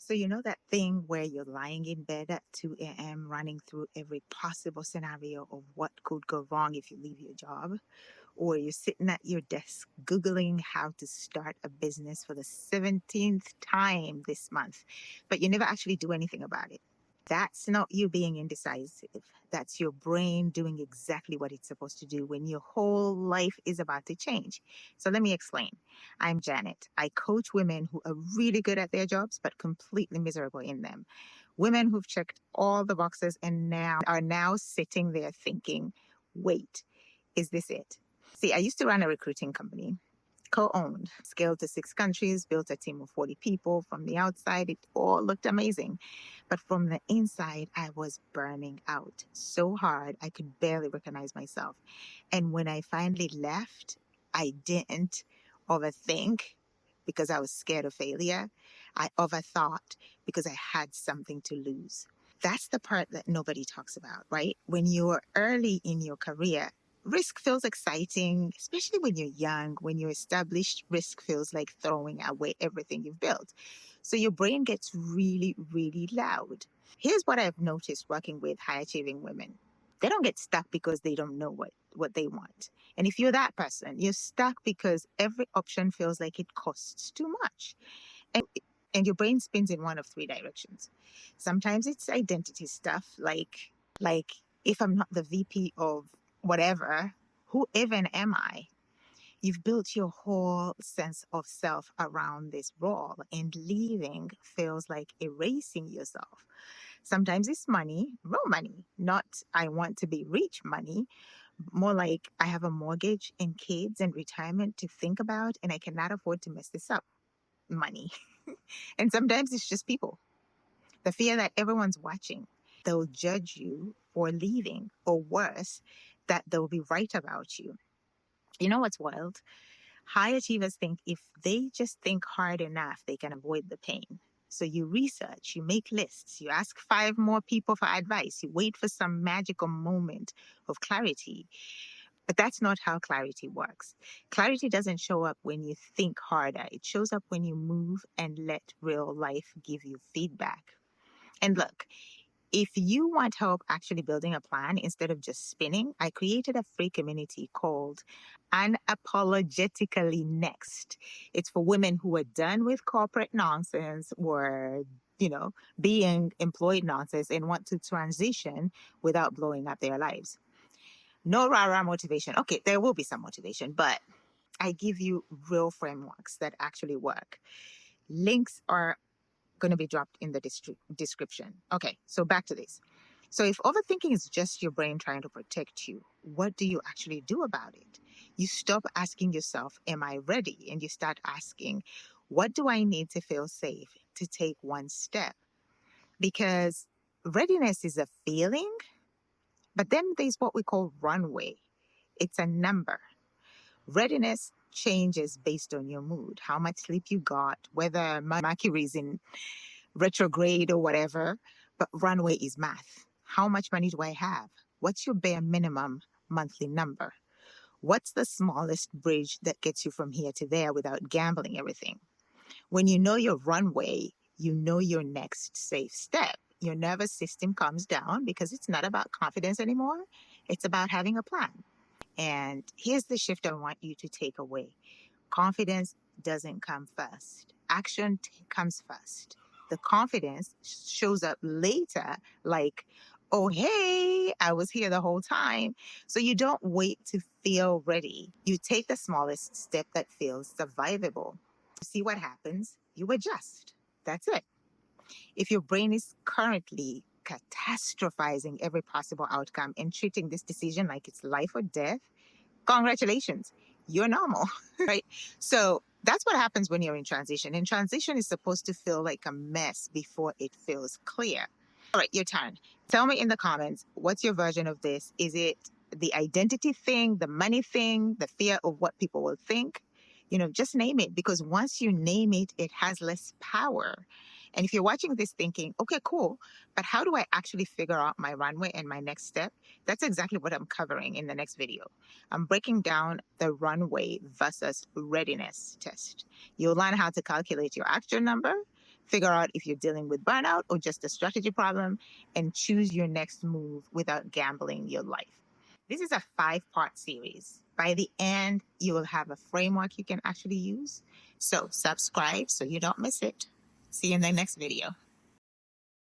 So, you know that thing where you're lying in bed at 2 a.m., running through every possible scenario of what could go wrong if you leave your job? Or you're sitting at your desk Googling how to start a business for the 17th time this month, but you never actually do anything about it? That's not you being indecisive. That's your brain doing exactly what it's supposed to do when your whole life is about to change. So let me explain. I'm Janet. I coach women who are really good at their jobs but completely miserable in them. Women who've checked all the boxes and now are now sitting there thinking, wait, is this it? See, I used to run a recruiting company, co-owned, scaled to 6 countries, built a team of 40 people. From the outside, it all looked amazing. But from the inside, I was burning out so hard I could barely recognize myself. And when I finally left, I didn't overthink because I was scared of failure. I overthought because I had something to lose. That's the part that nobody talks about, right? When you're early in your career, risk feels exciting, especially when you're young. When you're established, risk feels like throwing away everything you've built. So your brain gets really, really loud. Here's what I've noticed working with high achieving women. They don't get stuck because they don't know what they want. And if you're that person, you're stuck because every option feels like it costs too much. And and your brain spins in one of 3 directions. Sometimes it's identity stuff, like if I'm not the VP of whatever, who even am I? You've built your whole sense of self around this role, and leaving feels like erasing yourself. Sometimes it's money, real money, not I want to be rich money, more like I have a mortgage and kids and retirement to think about, and I cannot afford to mess this up money. And sometimes it's just people. The fear that everyone's watching, they'll judge you for leaving, or worse, that they'll be right about you. You know what's wild? High achievers think if they just think hard enough, they can avoid the pain. So you research, you make lists, you ask 5 more people for advice, you wait for some magical moment of clarity. But that's not how clarity works. Clarity doesn't show up when you think harder. It shows up when you move and let real life give you feedback. And look, if you want help actually building a plan instead of just spinning, I created a free community called Unapologetically Next. It's for women who are done with corporate nonsense or, being employed nonsense and want to transition without blowing up their lives. No rah-rah motivation. Okay, there will be some motivation, but I give you real frameworks that actually work. Links are going to be dropped in the description. Okay, so back to this. So if overthinking is just your brain trying to protect you, what do you actually do about it? You stop asking yourself, am I ready? And you start asking, what do I need to feel safe to take one step? Because readiness is a feeling, but then there's what we call runway. It's a number. Readiness changes based on your mood, how much sleep you got, whether Mercury's in retrograde or whatever. But runway is math. How much money do I have? What's your bare minimum monthly number? What's the smallest bridge that gets you from here to there without gambling everything? When you know your runway, you know your next safe step. Your nervous system calms down because it's not about confidence anymore. It's about having a plan. And here's the shift I want you to take away. Confidence doesn't come first. Action comes first. The confidence shows up later, like, oh, hey, I was here the whole time. So you don't wait to feel ready. You take the smallest step that feels survivable. See what happens, you adjust. That's it. If your brain is currently catastrophizing every possible outcome and treating this decision like it's life or death, congratulations, you're normal, right? So that's what happens when you're in transition. And transition is supposed to feel like a mess before it feels clear. All right, your turn. Tell me in the comments, what's your version of this? Is it the identity thing, the money thing, the fear of what people will think? Just name it, because once you name it, it has less power. And if you're watching this thinking, okay, cool, but how do I actually figure out my runway and my next step? That's exactly what I'm covering in the next video. I'm breaking down the runway versus readiness test. You'll learn how to calculate your actual number, figure out if you're dealing with burnout or just a strategy problem, and choose your next move without gambling your life. This is a 5-part series. By the end, you will have a framework you can actually use. So subscribe so you don't miss it. See you in the next video.